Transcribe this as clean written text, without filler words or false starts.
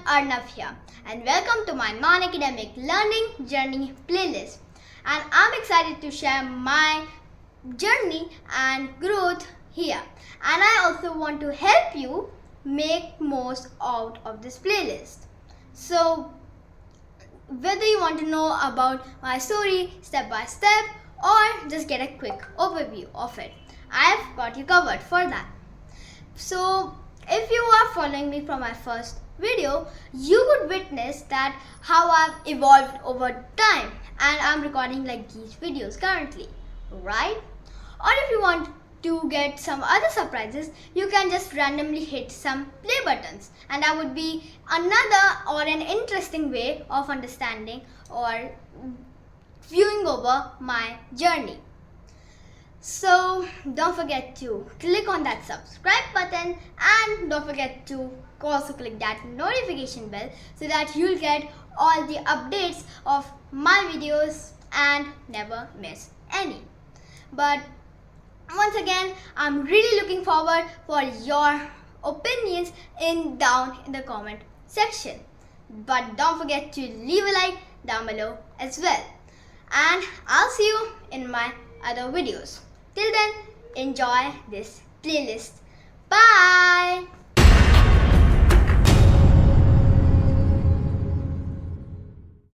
Arnav here and welcome to my non-academic learning journey playlist. And I'm excited to share my journey and growth here. And I also want to help you make most out of this playlist. So whether you want to know about my story step by step or just get a quick overview of it, I've got you covered for that. So if you are following me from my first video, you would witness that how I've evolved over time, and I'm recording like these videos currently, right? Or if you want to get some other surprises, you can just randomly hit some play buttons, and that would be another or an interesting way of understanding or viewing over my journey. So don't forget to click on that subscribe button and don't forget to also click that notification bell so that you'll get all the updates of my videos and never miss any. But once again, I'm really looking forward for your opinions down in the comment section. But don't forget to leave a like down below as well. And I'll see you in my other videos. Till then, enjoy this playlist. Bye!